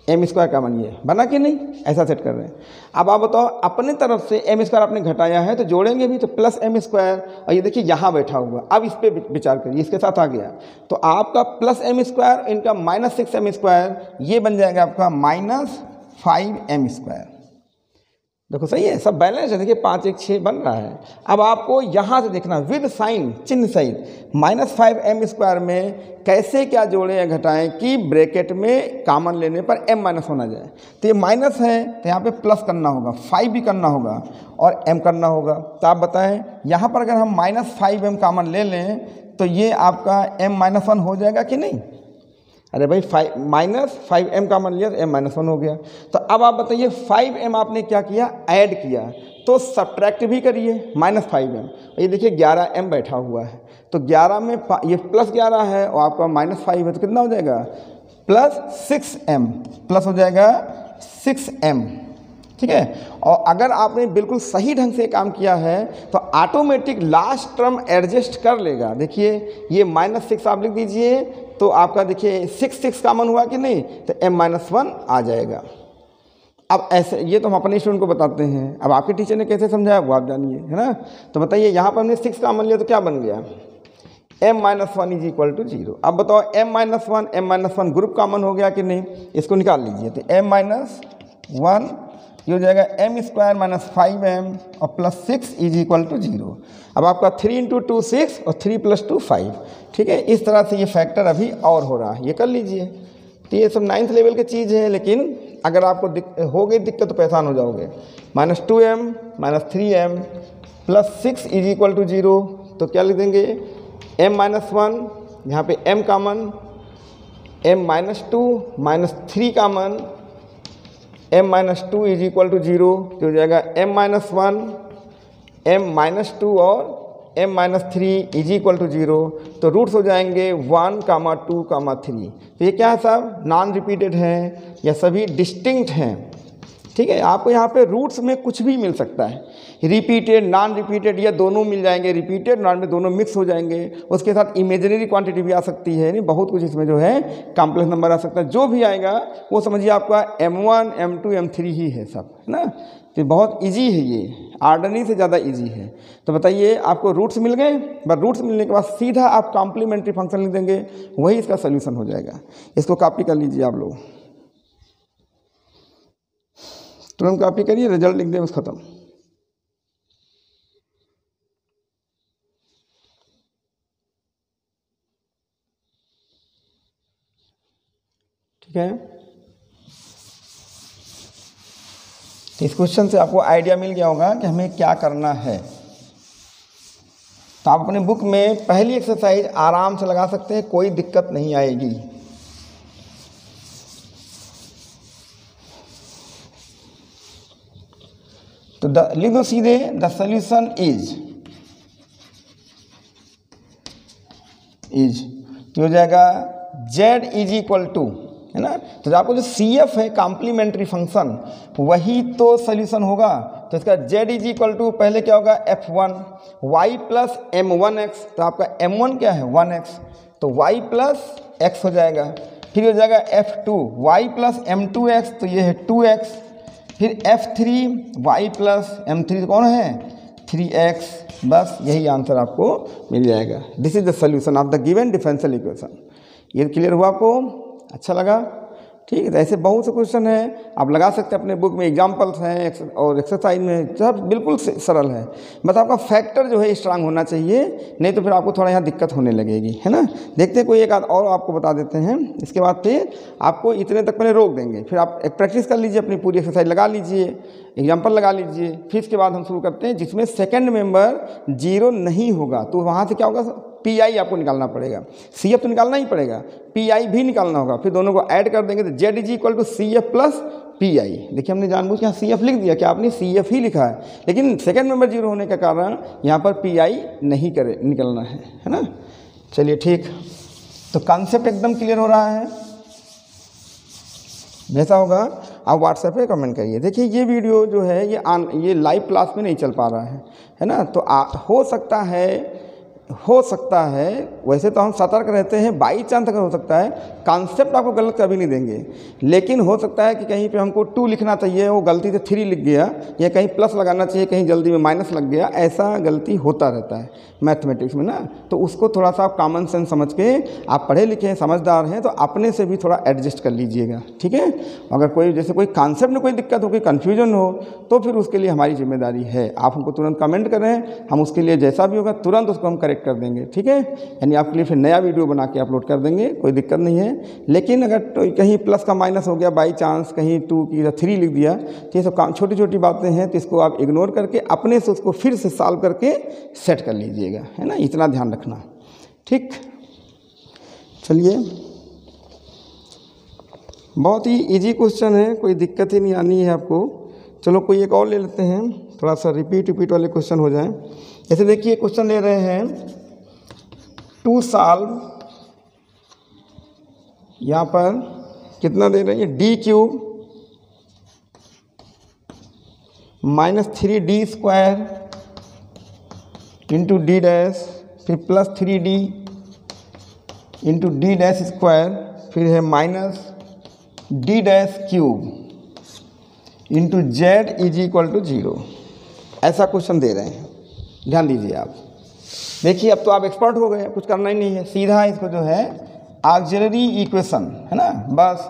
m² कॉमन ये बना कि नहीं, ऐसा सेट कर रहे हैं। अब आप बताओ, अपने तरफ से m² आपने घटाया है तो जोड़ेंगे भी, तो +m², और ये देखिए यहाँ बैठा हुआ। अब इस पर विचार करिए, इसके साथ आ गया, तो आपका +m², इनका -6m², ये बन जाएगा आपका -5m²। देखो सही है, सब बैलेंस है। देखिए 5 1 6 बन रहा है। अब आपको यहाँ से देखना विद साइन, चिन्ह सहित, -5m² में कैसे क्या जोड़ें या घटाएं कि ब्रैकेट में कॉमन लेने पर m - 1 आ जाए। तो ये माइनस है तो यहाँ पे प्लस करना होगा, 5 भी करना होगा और m करना होगा। तो आप बताएं, यहाँ पर अगर हम -5m कॉमन ले लें तो ये आपका m - 1 हो जाएगा कि नहीं। अरे भाई -5m का मान लिया तो m-1 हो गया। तो अब आप बताइए 5m आपने क्या किया, ऐड किया, तो सब्ट्रैक्ट भी करिए -5m। ये देखिए 11m बैठा हुआ है, तो 11 में ये +11 है और आपका -5 है, तो कितना हो जाएगा +6m, प्लस हो जाएगा 6m, ठीक है। और अगर आपने बिल्कुल सही ढंग से काम किया है तो ऑटोमेटिक लास्ट टर्म एडजस्ट कर लेगा। देखिए ये -6 आप लिख दीजिए, तो आपका देखिए 6 कॉमन हुआ कि नहीं, तो m-1 आ जाएगा। अब ऐसे ये तो हम अपने स्टूडेंट को बताते हैं, अब आपके टीचर ने कैसे समझाया वो आप जानिए, है ना। तो बताइए यहाँ पर हमने 6 कॉमन लिया तो क्या बन गया, m-1 = 0। अब बताओ m-1 ग्रुप कॉमन हो गया कि नहीं, इसको निकाल लीजिए। तो m-1 ये हो जाएगा m² - 5m और +6 = 0। अब आपका 3 × 2 6 और 3 + 2 5, ठीक है। इस तरह से ये फैक्टर अभी और हो रहा है, ये कर लीजिए। तो ये सब 9th लेवल की चीज़ है, लेकिन अगर आपको हो गई दिक्कत तो परेशान हो जाओगे। -2m - 3m +6 = 0, तो क्या लिख देंगे m-1, यहाँ पे m common, m-2 - 3 common, m-2 = 0, तो हो जाएगा m-1, m-2 और m-3 = 0। तो रूट्स हो जाएंगे 1, 2, 3। तो ये क्या है साहब, नॉन रिपीटेड हैं या सभी डिस्टिंक्ट हैं, ठीक है। आपको यहाँ पे रूट्स में कुछ भी मिल सकता है, रिपीटेड, नॉन रिपीटेड, या दोनों मिल जाएंगे, रिपीटेड नॉन में दोनों मिक्स हो जाएंगे। उसके साथ इमेजिनरी क्वांटिटी भी आ सकती है, नहीं बहुत कुछ इसमें जो है कॉम्प्लेक्स नंबर आ सकता है। जो भी आएगा वो समझिए आपका m1, m2, m3 ही है सब, है ना। तो बहुत इजी है, ये ऑर्डिनरी से ज़्यादा इजी है। तो बताइए आपको रूट्स मिल गए, बस रूट्स मिलने के बाद सीधा आप कॉम्प्लीमेंट्री फंक्शन लिख देंगे, वही इसका सोल्यूशन हो जाएगा। इसको कॉपी कर लीजिए आप लोग, तुरंत कॉपी करिए, रिजल्ट लिख दें बस खत्म। ठीक है, तो इस क्वेश्चन से आपको आइडिया मिल गया होगा कि हमें क्या करना है। तो आप अपने बुक में पहली एक्सरसाइज आराम से लगा सकते हैं, कोई दिक्कत नहीं आएगी। तो लिख दो सीधे, द सॉल्यूशन इज तो हो जाएगा z = है ना। तो आपको जो CF है कॉम्प्लीमेंट्री फंक्शन, वही तो सोल्यूशन होगा। तो इसका z = पहले क्या होगा f1 y + m1x, तो आपका m1 क्या है 1x, तो y + x हो जाएगा। फिर हो जाएगा f2 y + m2x, तो ये है 2x। फिर f3 y + m3 कौन है 3x। बस यही आंसर आपको मिल जाएगा। This is the solution of the given differential equation. ये क्लियर हुआ आपको, अच्छा लगा, ठीक है। तो ऐसे बहुत से क्वेश्चन हैं, आप लगा सकते हैं अपने बुक में, एग्जाम्पल्स हैं और एक्सरसाइज में, सब बिल्कुल सरल है। बस आपका फैक्टर जो है स्ट्रांग होना चाहिए, नहीं तो फिर आपको थोड़ा यहाँ दिक्कत होने लगेगी, है ना। देखते हैं कोई एक आध और आपको बता देते हैं, इसके बाद फिर आपको इतने तक पहले रोक देंगे, फिर आप एक प्रैक्टिस कर लीजिए, अपनी पूरी एक्सरसाइज लगा लीजिए, एग्जाम्पल लगा लीजिए। फिर इसके बाद हम शुरू करते हैं, जिसमें सेकेंड मेंबर 0 नहीं होगा तो वहाँ से क्या होगा, PI आपको निकालना पड़ेगा। CF तो निकालना ही पड़ेगा, PI भी निकालना होगा, फिर दोनों को ऐड कर देंगे तो Z = CF + PI। देखिए हमने जानबूझ के यहाँ CF लिख दिया, क्या आपने CF ही लिखा है, लेकिन सेकेंड मेंबर 0 होने के कारण यहाँ पर PI नहीं निकलना है ना। चलिए ठीक, तो कॉन्सेप्ट एकदम क्लियर हो रहा है। जैसा होगा आप व्हाट्सएप पे कमेंट करिए। देखिए ये वीडियो जो है ये लाइव क्लास में नहीं चल पा रहा है ना। तो हो सकता है वैसे तो हम सतर्क रहते हैं, बाई चांस अगर हो सकता है, कॉन्सेप्ट आपको गलत कभी नहीं देंगे, लेकिन हो सकता है कि कहीं पे हमको 2 लिखना चाहिए, वो गलती से 3 लिख गया, या कहीं प्लस लगाना चाहिए, कहीं जल्दी में माइनस लग गया, ऐसा गलती होता रहता है मैथमेटिक्स में ना। तो उसको थोड़ा सा आप कॉमन सेंस समझ के, आप पढ़े लिखे हैं, समझदार हैं, तो अपने से भी थोड़ा एडजस्ट कर लीजिएगा, ठीक है। अगर कोई जैसे कोई कॉन्सेप्ट में कोई दिक्कत हो, कोई कन्फ्यूजन हो, तो फिर उसके लिए हमारी जिम्मेदारी है, आप हमको तुरंत कमेंट करें, हम उसके लिए जैसा भी होगा तुरंत उसको हम करेक्ट कर देंगे, ठीक है। यानी आपके लिए फिर नया वीडियो बना के अपलोड कर देंगे, कोई दिक्कत नहीं है। लेकिन अगर तो कहीं प्लस का माइनस हो गया बाई चांस, कहीं 2 की 3 लिख दिया, तो ये सब छोटी छोटी बातें हैं, तो इसको आप इग्नोर करके अपने से उसको फिर से सॉल्व करके सेट कर लीजिएगा, है ना, इतना ध्यान रखना, ठीक। चलिए बहुत ही इजी क्वेश्चन है, कोई दिक्कत ही नहीं आनी है आपको। चलो कोई एक और ले लेते हैं, थोड़ा सा रिपीट वाले क्वेश्चन हो जाए। जैसे देखिए क्वेश्चन ले रहे हैं टू सॉल्व, यहाँ पर कितना दे रहे हैं, D cube minus 3d square into D dash, फिर plus 3d into D dash square, फिर है minus D dash cube into Z is equal to 0। ऐसा क्वेश्चन दे रहे हैं, ध्यान दीजिए आप। देखिए अब तो आप एक्सपर्ट हो गए, कुछ करना ही नहीं है, सीधा इसको जो है ऑक्सिलरी इक्वेशन है ना, बस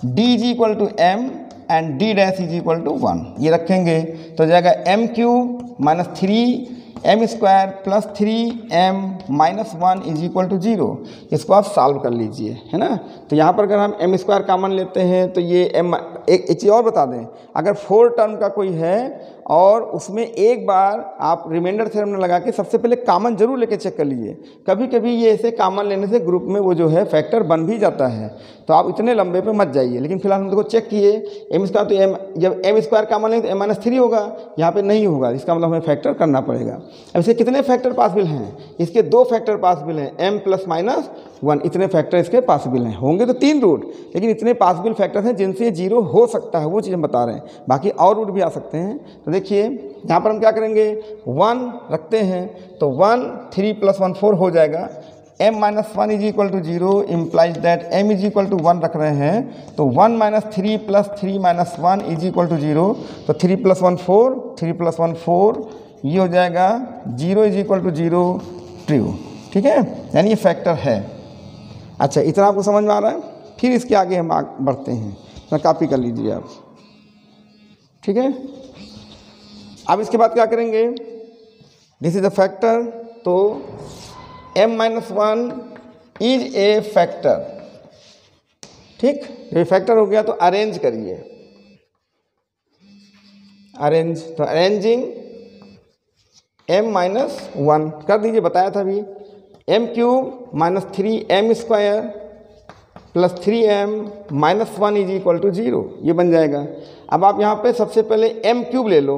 d is equal to m and D dash is equal to 1 ये रखेंगे तो जाएगा m cube minus 3m square plus 3m minus 1 is equal to 0। इसको आप सॉल्व कर लीजिए, है ना। तो यहाँ पर अगर हम m स्क्वायर कॉमन लेते हैं तो ये m, एक चीज़ और बता दें, अगर 4 टर्म का कोई है और उसमें एक बार आप रिमाइंडर थ्योरम में लगा के सबसे पहले कॉमन जरूर लेके चेक कर लीजिए। कभी कभी ये ऐसे कॉमन लेने से ग्रुप में वो जो है फैक्टर बन भी जाता है, तो आप इतने लंबे पे मत जाइए। लेकिन फिलहाल हम देखो चेक किए m स्क्वायर, तो m जब m स्क्वायर कॉमन लेंगे तो m माइनस 3 होगा, यहाँ पे नहीं होगा, इसका मतलब हमें फैक्टर करना पड़ेगा। अब इसके कितने फैक्टर पॉसिबल हैं, इसके 2 फैक्टर पॉसिबल हैं, m प्लस माइनस 1, इतने फैक्टर इसके पॉसिबल हैं। होंगे तो 3 रूट, लेकिन इतने पॉसिबल फैक्टर हैं जिनसे ये 0 हो सकता है, वो चीज़ हम बता रहे हैं। बाकी और रूट भी आ सकते हैं। तो देखिए यहाँ पर हम क्या करेंगे, 1 रखते हैं तो 1 3 प्लस 1 4 हो जाएगा। m minus 1 is equal to 0 implies that m is equal to 1 रख रहे हैं, तो 1 minus 3 plus 3 minus 1 is equal to 0। तो 3 प्लस 1 4, 3 प्लस 1 4, ये हो जाएगा 0 इज इक्वल टू 0 ट्रू। ठीक है, यानी ये फैक्टर है। अच्छा, इतना आपको समझ में आ रहा है। फिर इसके आगे हम बढ़ते हैं, तो कॉपी कर लीजिए आप। ठीक है, अब इसके बाद क्या करेंगे, दिस इज अ फैक्टर, तो m minus 1 is a factor. ठीक, ये फैक्टर हो गया तो अरेंज करिए, अरेंज, तो अरेंजिंग m माइनस 1 कर दीजिए, बताया था अभी, m cube minus 3m square plus 3m minus 1 is equal to 0, ये बन जाएगा। अब आप यहाँ पे सबसे पहले m क्यूब ले लो,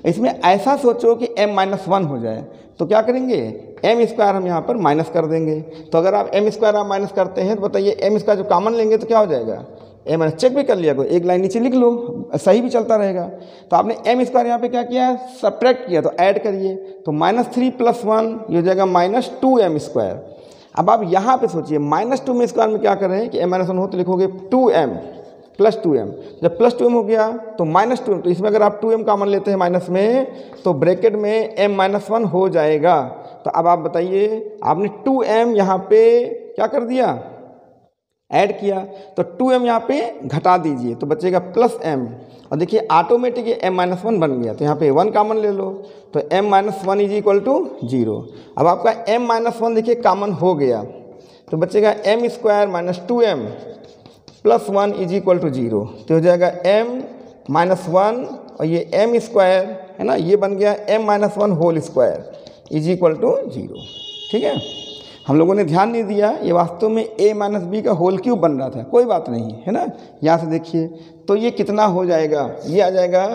इसमें ऐसा सोचो कि m माइनस 1 हो जाए, तो क्या करेंगे, m स्क्वायर हम यहाँ पर माइनस कर देंगे। तो अगर आप m स्क्वायर आप माइनस करते हैं तो बताइए m स्क्वायर जो कॉमन लेंगे तो क्या हो जाएगा, m माइनस, चेक भी कर लिया को, एक लाइन नीचे लिख लो, सही भी चलता रहेगा। तो आपने m स्क्वायर यहाँ पे क्या किया, सब्ट्रैक्ट किया, तो ऐड करिए, तो माइनस 3 प्लस 1 ये हो जाएगा माइनस 2m स्क्वायर। अब आप यहाँ पे सोचिए माइनस 2 में स्क्वायर में क्या करें कि m माइनस 1 हो तो लिखोगे 2m प्लस 2m, जब प्लस 2m हो गया तो माइनस 2m, तो इसमें अगर आप 2m कॉमन लेते हैं माइनस में तो ब्रैकेट में m माइनस 1 हो जाएगा। तो अब आप बताइए, आपने 2m यहाँ पे क्या कर दिया, ऐड किया, तो 2m यहाँ पे घटा दीजिए तो बचेगा प्लस m, और देखिए ऑटोमेटिक ये m माइनस 1 बन गया, तो यहाँ पे 1 कॉमन ले लो, तो m minus 1 is equal to 0। अब आपका m माइनस 1 देखिए कॉमन हो गया, तो बचेगा m square minus 2m plus 1 is equal to 0, तो हो जाएगा m माइनस 1 और ये m स्क्वायर है ना, ये बन गया m minus 1 whole square is equal to 0। ठीक है, हम लोगों ने ध्यान नहीं दिया, ये वास्तव में a माइनस बी का होल क्यूब बन रहा था, कोई बात नहीं है ना। यहाँ से देखिए तो ये कितना हो जाएगा, ये आ जाएगा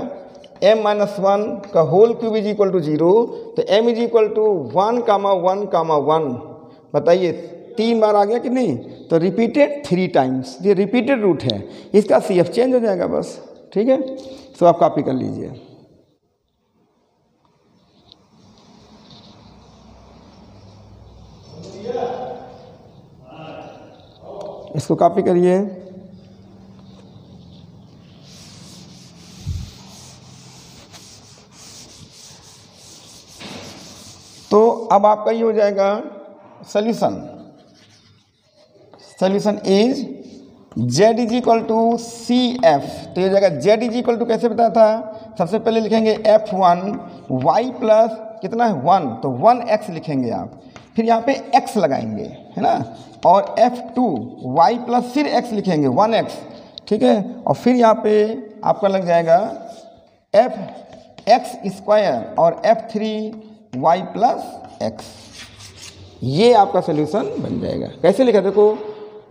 m माइनस 1 का whole cube is equal to 0, तो m is equal to 1 comma 1 comma 1, बताइए 3 बार आ गया कि नहीं, तो रिपीटेड 3 टाइम्स, ये रिपीटेड रूट है, इसका CF चेंज हो जाएगा बस। ठीक है, तो आप कॉपी कर लीजिए। इसको कॉपी करिए, तो अब आपका ये हो जाएगा solution, solution is z is equal to CF, तो ये हो जाएगा z इज इक्वल टू, कैसे बताया था, सबसे पहले लिखेंगे F1 y प्लस कितना है 1, तो 1x लिखेंगे आप, फिर यहाँ पे x लगाएंगे है ना, और F2 y प्लस फिर x लिखेंगे 1x। ठीक है, और फिर यहाँ पे आपका लग जाएगा f(x) स्क्वायर और F3 y प्लस x, ये आपका सोल्यूशन बन जाएगा। कैसे लिखा, देखो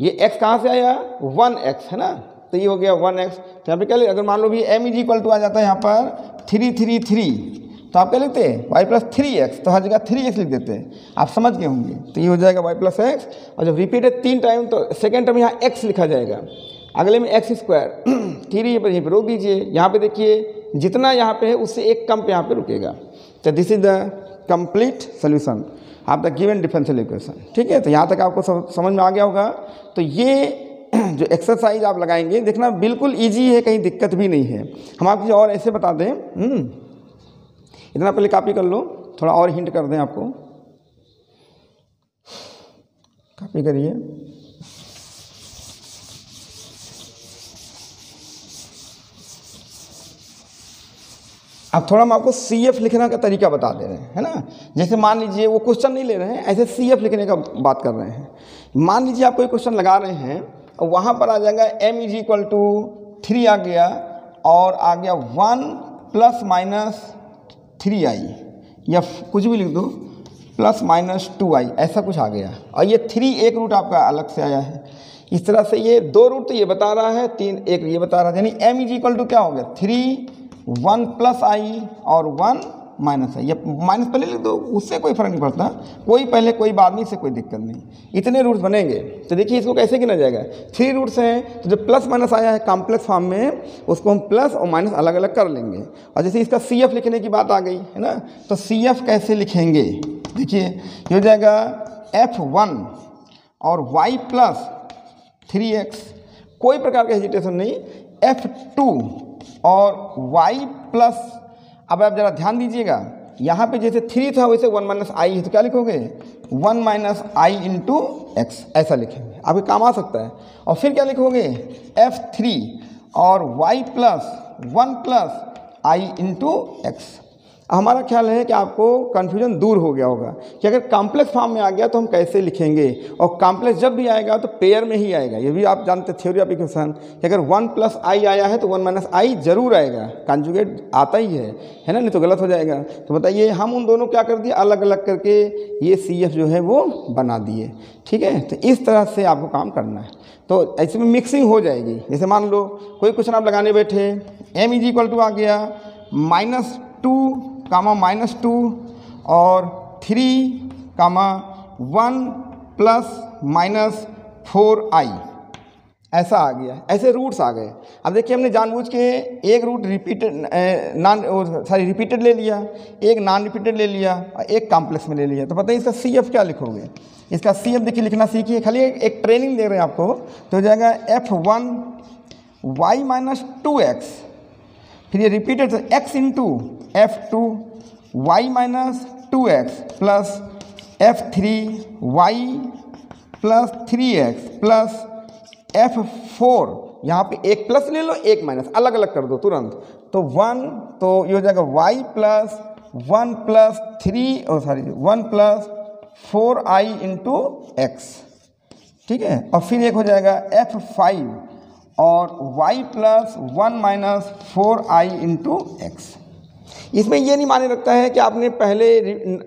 ये x कहाँ से आया 1x है ना, तो ये हो गया 1x। तो यहाँ पे क्या, अगर मान लो भी m इज इक्वल टू आ जाता है यहाँ पर 3 तो आप क्या लिखते हैं y प्लस 3x, तो हर जगह 3x लिख देते हैं, आप समझ गए होंगे। तो ये हो जाएगा y प्लस x, और जब रिपीट है 3 टाइम तो सेकेंड टर्म यहाँ x लिखा जाएगा, अगले में x स्क्वायर 3 पर यहीं पर रोक दीजिए। यहाँ पे देखिए जितना यहाँ पे है उससे एक कम पे यहाँ पे रुकेगा। तो this is the complete solution of the given differential equation. ठीक है, तो यहाँ तक आपको समझ में आ गया होगा। तो ये जो एक्सरसाइज आप लगाएंगे देखना बिल्कुल ईजी है, कहीं दिक्कत भी नहीं है। हम आपको और ऐसे बता दें, इतना पहले कॉपी कर लो, थोड़ा और हिंट कर दें आपको, कॉपी करिए। अब थोड़ा हम आपको CF लिखने का तरीका बता दे रहे हैं, है ना। जैसे मान लीजिए वो क्वेश्चन नहीं ले रहे हैं, ऐसे CF लिखने का बात कर रहे हैं। मान लीजिए आप कोई क्वेश्चन लगा रहे हैं और वहाँ पर आ जाएगा m इज इक्वल टू 3 आ गया, और आ गया 1 प्लस माइनस 3i, या कुछ भी लिख दो प्लस माइनस 2i, ऐसा कुछ आ गया। और ये 3 एक रूट आपका अलग से आया है। इस तरह से ये 2 रूट तो ये बता रहा है, 3 एक ये बता रहा है, यानी m इज इक्वल टू क्या हो गया 3 1 प्लस आई और 1 माइनस आई, या माइनस पहले लिख दो, उससे कोई फर्क नहीं पड़ता, कोई पहले कोई बाद में, इससे कोई दिक्कत नहीं। इतने रूट्स बनेंगे। तो देखिए इसको कैसे गिना जाएगा, 3 रूट्स हैं, तो जो प्लस माइनस आया है कॉम्प्लेक्स फॉर्म में, उसको हम प्लस और माइनस अलग अलग कर लेंगे। और जैसे इसका CF लिखने की बात आ गई है ना, तो CF कैसे लिखेंगे, देखिए ये हो जाएगा F1 और y प्लस 3x, कोई प्रकार का हेजिटेशन नहीं, F2 और y प्लस, अब आप ज़रा ध्यान दीजिएगा, यहाँ पे जैसे 3 था वैसे 1 माइनस आई है, तो क्या लिखोगे 1 माइनस आई इंटू एक्स, ऐसा लिखेंगे, आपके काम आ सकता है। और फिर क्या लिखोगे F3 और y प्लस 1 प्लस आई इंटू एक्स। हमारा ख्याल है कि आपको कन्फ्यूजन दूर हो गया होगा कि अगर कॉम्प्लेक्स फॉर्म में आ गया तो हम कैसे लिखेंगे, और कॉम्प्लेक्स जब भी आएगा तो पेयर में ही आएगा। ये भी आप जानते हैं थ्योरी ऑफ इक्वेशन कि अगर 1 प्लस आई आया है तो 1 माइनस आई जरूर आएगा, कॉन्जुगेट आता ही है ना, नहीं तो गलत हो जाएगा। तो बताइए हम उन दोनों क्या कर दिए, अलग अलग करके ये CF जो है वो बना दिए। ठीक है, तो इस तरह से आपको काम करना है। तो ऐसे में मिक्सिंग हो जाएगी। जैसे मान लो कोई क्वेश्चन आप लगाने बैठे, m इज इक्वल टू आ गया -2 -2 और 3 1 प्लस माइनस 4i, ऐसा आ गया। ऐसे रूट्स आ गए। अब देखिए हमने जानबूझ के एक रूट रिपीटेड ले लिया, एक नॉन रिपीटेड ले लिया और एक कॉम्प्लेक्स में ले लिया। तो बताइए इसका CF क्या लिखोगे। इसका CF देखिए लिखना सीखिए, खाली एक ट्रेनिंग दे रहे हैं आपको। तो हो जाएगा F1 y माइनस 2x, फिर ये repeated x into F2 y minus 2x plus F3 y plus 3x plus F4, यहाँ पे एक प्लस ले लो एक माइनस, अलग अलग कर दो तुरंत। तो 1, तो ये हो जाएगा y plus 1 plus 1 plus 4i into x. ठीक है, और फिर एक हो जाएगा F5 और y plus 1 minus 4i into x. इसमें ये नहीं माने रखता है कि आपने पहले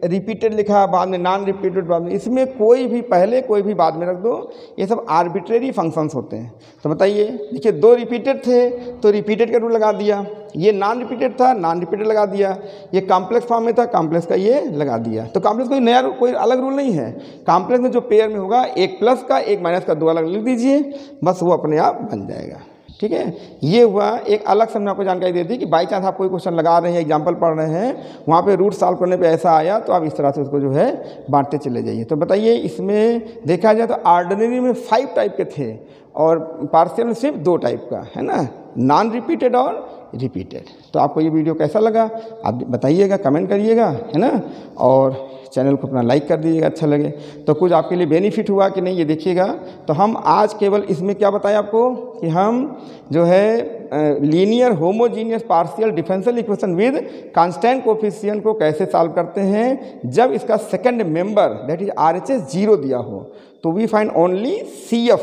रिपीटेड लिखा बाद में नॉन रिपीटेड बाद में, इसमें कोई भी पहले कोई भी बाद में रख दो, ये सब आर्बिट्रेरी फंक्शंस होते हैं। तो बताइए, देखिए 2 रिपीटेड थे तो रिपीटेड का रूल लगा दिया, ये नॉन रिपीटेड था नॉन रिपीटेड लगा दिया, ये कॉम्प्लेक्स फॉर्म में था कॉम्प्लेक्स का ये लगा दिया। तो कॉम्प्लेक्स कोई नया कोई अलग रूल नहीं है। कॉम्प्लेक्स में जो पेयर में होगा एक प्लस का एक माइनस का 2 अलग लिख दीजिए, बस वो अपने आप बन जाएगा। ठीक है, ये हुआ एक अलग से हमने आपको जानकारी दे दी कि बाई चांस आप कोई क्वेश्चन लगा रहे हैं, एग्जांपल पढ़ रहे हैं, वहाँ पे रूट सॉल्व करने पे ऐसा आया तो आप इस तरह से उसको जो है बांटते चले जाइए। तो बताइए इसमें देखा जाए तो ऑर्डिनरी में 5 टाइप के थे और पार्शियल में सिर्फ 2 टाइप का, है ना, नॉन रिपीटेड और रिपीटेड। तो आपको ये वीडियो कैसा लगा आप बताइएगा, कमेंट करिएगा, है ना, और चैनल को अपना लाइक कर दीजिएगा अच्छा लगे तो। कुछ आपके लिए बेनिफिट हुआ कि नहीं ये देखिएगा। तो हम आज केवल इसमें क्या बताएं आपको कि हम जो है linear homogeneous partial differential equation with constant coefficient को कैसे सॉल्व करते हैं जब इसका second member that is RHS 0 दिया हो। तो वी फाइंड ओनली CF,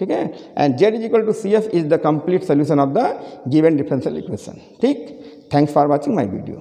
ठीक है, and Z is equal to CF is the complete solution of the given differential equation. ठीक, thanks for watching my video.